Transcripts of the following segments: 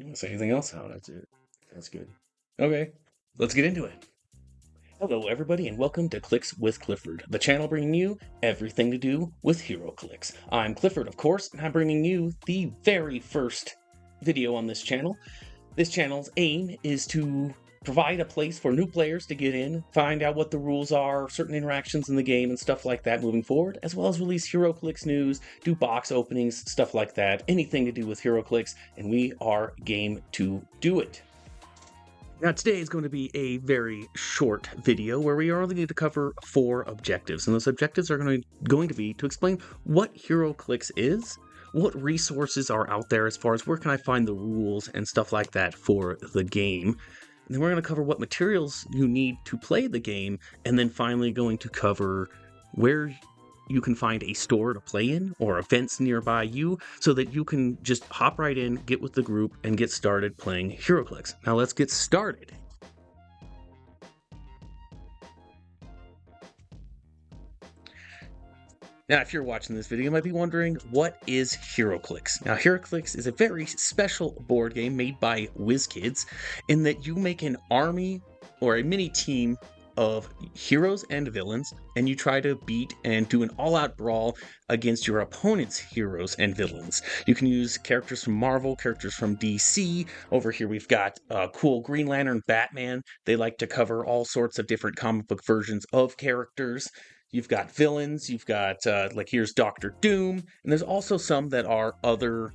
You want to say anything else? Oh, that's it. That's good. Okay, let's get into it. Hello, everybody, and welcome to Clix with Clifford, the channel bringing you everything to do with Heroclix. I'm Clifford, of course, and I'm bringing you the very first video on this channel. This channel's aim is to provide a place for new players to get in, find out what the rules are, certain interactions in the game, and stuff like that moving forward, as well as release Heroclix news, do box openings, stuff like that, anything to do with Heroclix, and we are game to do it. Now today is going to be a very short video where we are only going to cover 4 objectives, and those objectives are going to be to explain what Heroclix is, what resources are out there as far as where can I find the rules and stuff like that for the game. And then we're going to cover what materials you need to play the game, and then finally going to cover where you can find a store to play in or events nearby you so that you can just hop right in, get with the group, and get started playing Heroclix. Now let's get started. Now, if you're watching this video, you might be wondering, what is Heroclix? Now, Heroclix is a very special board game made by WizKids in that you make an army or a mini team of heroes and villains, and you try to beat and do an all-out brawl against your opponent's heroes and villains. You can use characters from Marvel, characters from DC. Over here we've got cool Green Lantern, Batman. They like to cover all sorts of different comic book versions of characters. You've got villains, you've got, like here's Doctor Doom, and there's also some that are other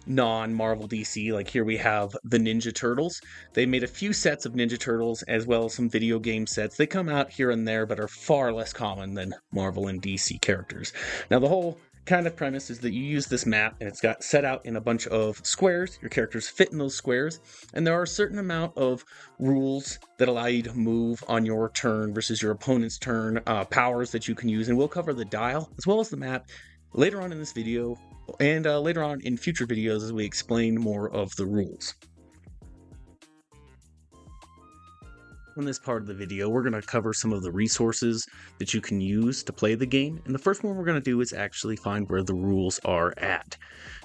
non-Marvel DC, like here we have the Ninja Turtles. They made a few sets of Ninja Turtles as well as some video game sets. They come out here and there, but are far less common than Marvel and DC characters. Now the whole kind of premise is that you use this map and it's got set out in a bunch of squares. Your characters fit in those squares, and there are a certain amount of rules that allow you to move on your turn versus your opponent's turn, powers that you can use, and we'll cover the dial as well as the map later on in this video and later on in future videos as we explain more of the rules. In this part of the video, we're going to cover some of the resources that you can use to play the game, and the first one we're going to do is actually find where the rules are at.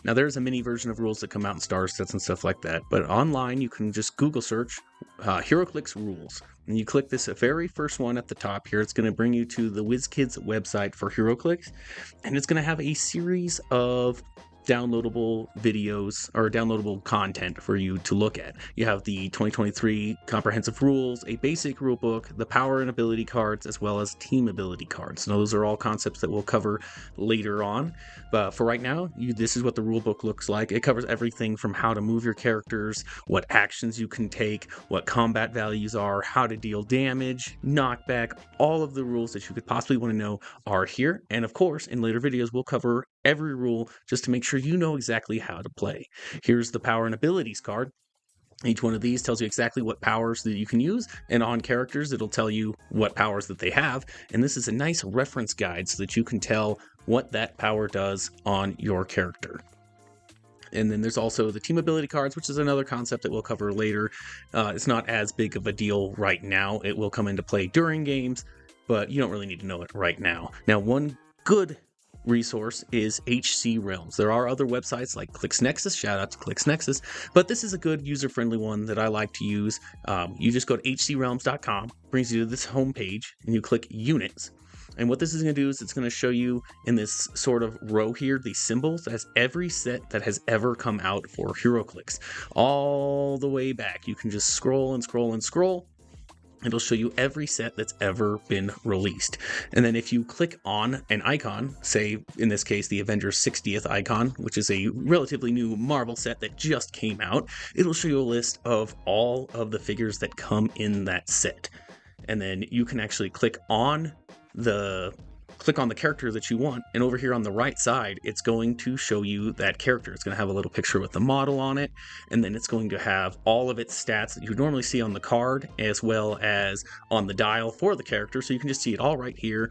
Now there's a mini version of rules that come out in star sets and stuff like that, but online you can just Google search Heroclix rules, and you click this very first one at the top here. It's going to bring you to the WizKids website for Heroclix, and it's going to have a series of downloadable videos or downloadable content for you to look at. You have the 2023 comprehensive rules, a basic rule book, the power and ability cards, as well as team ability cards. Now, those are all concepts that we'll cover later on. But for right now, this is what the rule book looks like. It covers everything from how to move your characters, what actions you can take, what combat values are, how to deal damage, knockback. All of the rules that you could possibly want to know are here. And of course, in later videos, we'll cover every rule just to make sure you know exactly how to play. Here's the power and abilities card. Each one of these tells you exactly what powers that you can use, and on characters it'll tell you what powers that they have, and this is a nice reference guide so that you can tell what that power does on your character. And then there's also the team ability cards, which is another concept that we'll cover later. It's not as big of a deal right now. It will come into play during games, but you don't really need to know it right now. Now, one good resource is HC Realms. There are other websites like ClixNexus, shout out to ClixNexus, but this is a good user-friendly one that I like to use. You just go to hcrealms.com, brings you to this homepage, and you click Units. And what this is going to do is it's going to show you in this sort of row here, these symbols as every set that has ever come out for Heroclix. All the way back. You can just scroll and scroll and scroll. It'll show you every set that's ever been released. And then if you click on an icon, say in this case the Avengers 60th icon, which is a relatively new Marvel set that just came out, it'll show you a list of all of the figures that come in that set. And then you can actually click on the character that you want, and over here on the right side it's going to show you that character. It's going to have a little picture with the model on it, and then it's going to have all of its stats that you would normally see on the card as well as on the dial for the character, so you can just see it all right here,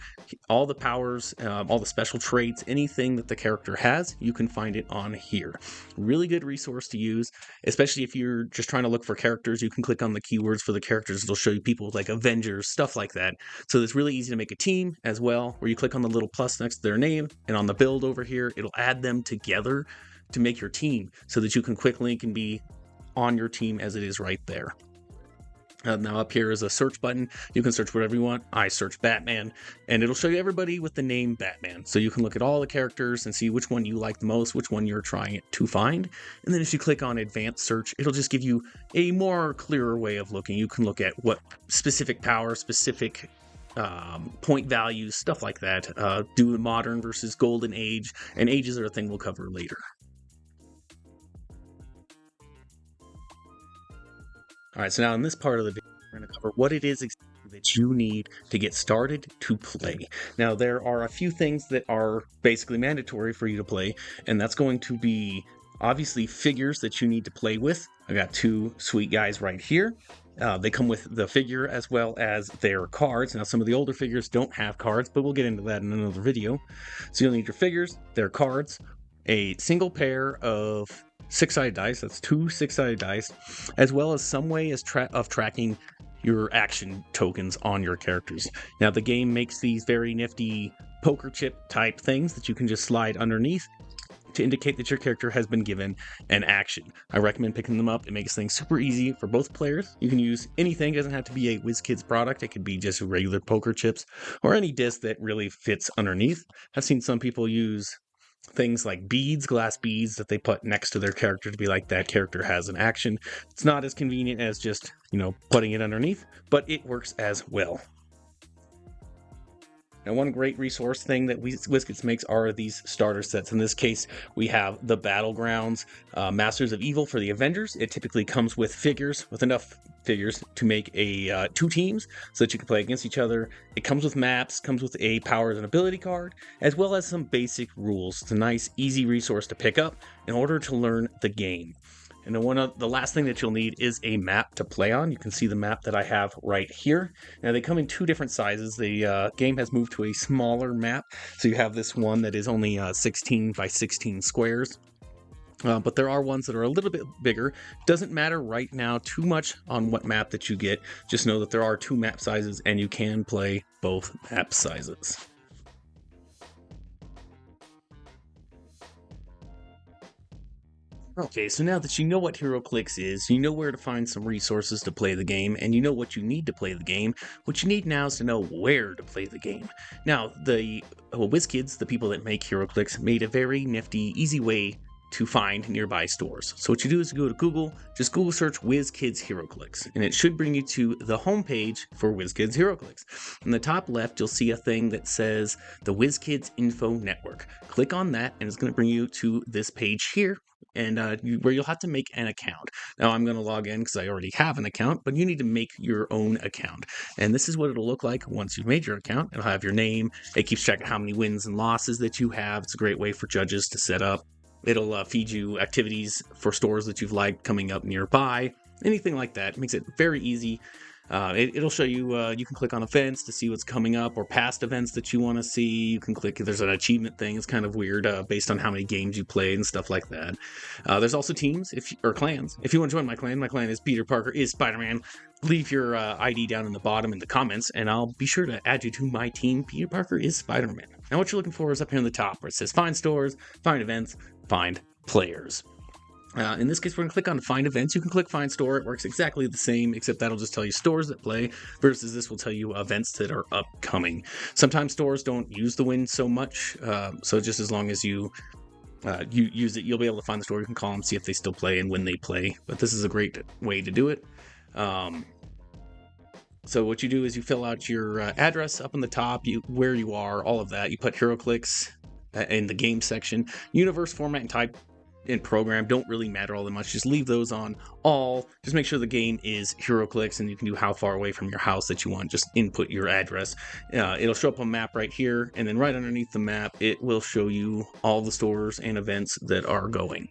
all the powers, all the special traits, anything that the character has, you can find it on here. Really good resource to use, especially if you're just trying to look for characters. You can click on the keywords for the characters. It'll show you people like Avengers, stuff like that. So it's really easy to make a team as well, where you click on the little plus next to their name, and on the build over here, it'll add them together to make your team so that you can quick link and be on your team as it is right there. Now up here is a search button. You can search whatever you want. I search Batman, and it'll show you everybody with the name Batman. So you can look at all the characters and see which one you like the most, which one you're trying to find. And then if you click on advanced search, it'll just give you a more clearer way of looking. You can look at what specific power, specific point values, stuff like that. Do modern versus golden age, and ages are a thing we'll cover later. All right, so now in this part of the video, we're going to cover what it is exactly that you need to get started to play. Now, there are a few things that are basically mandatory for you to play, and that's going to be obviously figures that you need to play with. I got two sweet guys right here. They come with the figure as well as their cards. Now, some of the older figures don't have cards, but we'll get into that in another video. So you'll need your figures, their cards, a single pair of 6-sided dice, that's 2 6-sided dice, as well as some way of tracking your action tokens on your characters. Now, the game makes these very nifty poker chip type things that you can just slide underneath to indicate that your character has been given an action. I recommend picking them up. It makes things super easy for both players. You can use anything. It doesn't have to be a WizKids product. It could be just regular poker chips or any disc that really fits underneath. I've seen some people use things like beads, glass beads that they put next to their character to be like that character has an action. It's not as convenient as just, putting it underneath, but it works as well. Now, one great resource thing that WizKids makes are these starter sets. In this case, we have the Battlegrounds Masters of Evil for the Avengers. It typically comes with figures, with enough figures to make a 2 teams so that you can play against each other. It comes with maps, comes with a powers and ability card, as well as some basic rules. It's a nice, easy resource to pick up in order to learn the game. And then the last thing that you'll need is a map to play on. You can see the map that I have right here. Now, they come in 2 different sizes. The game has moved to a smaller map. So you have this one that is only 16 by 16 squares. But there are ones that are a little bit bigger. Doesn't matter right now too much on what map that you get. Just know that there are 2 map sizes and you can play both map sizes. Okay, so now that you know what Heroclix is, you know where to find some resources to play the game, and you know what you need to play the game, what you need now is to know where to play the game. Now, the WizKids, the people that make Heroclix, made a very nifty, easy way to find nearby stores. So what you do is you go to Google, just Google search WizKids Heroclix, and it should bring you to the homepage for WizKids Heroclix. In the top left, you'll see a thing that says the WizKids Info Network. Click on that, and it's going to bring you to this page here, and where you'll have to make an account. Now, I'm going to log in because I already have an account, but you need to make your own account. And this is what it'll look like once you've made your account. It'll have your name. It keeps track of how many wins and losses that you have. It's a great way for judges to set up. It'll feed you activities for stores that you've liked coming up nearby, anything like that. It makes it very easy. It'll show you, you can click on events to see what's coming up or past events that you want to see. You can click, there's an achievement thing. It's kind of weird based on how many games you played and stuff like that. There's also teams or clans. If you want to join my clan is Peter Parker is Spider-Man. Leave your ID down in the bottom in the comments, and I'll be sure to add you to my team. Peter Parker is Spider-Man. Now, what you're looking for is up here in the top where it says find stores, find events, find players. In this case, we're going to click on Find Events. You can click Find Store. It works exactly the same, except that'll just tell you stores that play, versus this will tell you events that are upcoming. Sometimes stores don't use the win so much, so just as long as you use it, you'll be able to find the store. You can call them, see if they still play and when they play. But this is a great way to do it. So what you do is you fill out your address up on the top, where you are, all of that. You put Heroclix in the game section. Universe, format, and type and program don't really matter all that much. Just leave those on all. Just make sure the game is Heroclix, and you can do how far away from your house that you want. Just input your address. It'll show up a map right here, and then right underneath the map, it will show you all the stores and events that are going.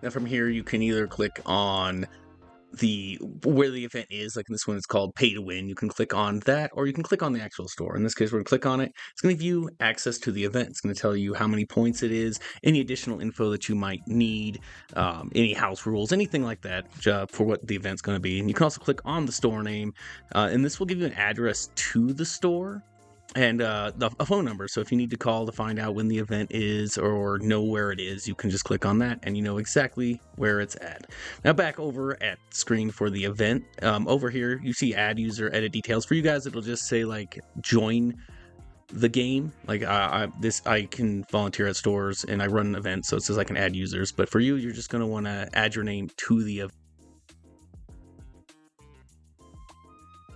Now from here, you can either click on where the event is, like in this one it's called Pay to Win. You can click on that, or you can click on the actual store. In this case, we're going to click on it. It's going to give you access to the event. It's going to tell you how many points it is, any additional info that you might need, any house rules, anything like that for what the event's going to be. And you can also click on the store name, and this will give you an address to the store. and a phone number. So if you need to call to find out when the event is or know where it is, you can just click on that and you know exactly where it's at. Now back over at screen for the event. Over here, you see add user, edit details. For you guys, it'll just say like join the game. Like I can volunteer at stores and I run an event, so it says I can add users. But for you, you're just going to want to add your name to the event.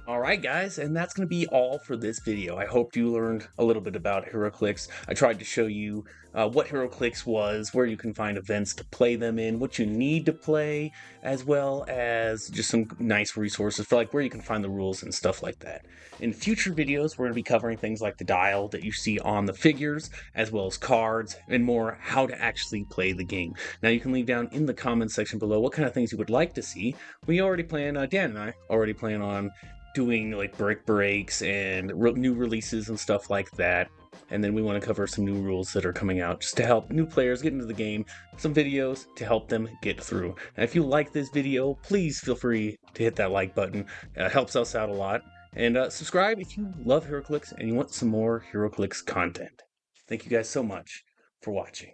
Alright guys, and that's going to be all for this video. I hope you learned a little bit about Heroclix. I tried to show you what Heroclix was, where you can find events to play them in, what you need to play, as well as just some nice resources for like where you can find the rules and stuff like that. In future videos, we're going to be covering things like the dial that you see on the figures, as well as cards, and more how to actually play the game. Now you can leave down in the comments section below what kind of things you would like to see. We already plan, Dan and I already plan on doing like brick breaks and new releases and stuff like that. And then we want to cover some new rules that are coming out just to help new players get into the game, some videos to help them get through. And if you like this video, please feel free to hit that like button. It helps us out a lot. And subscribe if you love Heroclix and you want some more Heroclix content. Thank you guys so much for watching.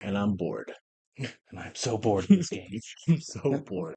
And I'm bored. And I'm so bored of this game. I'm so bored.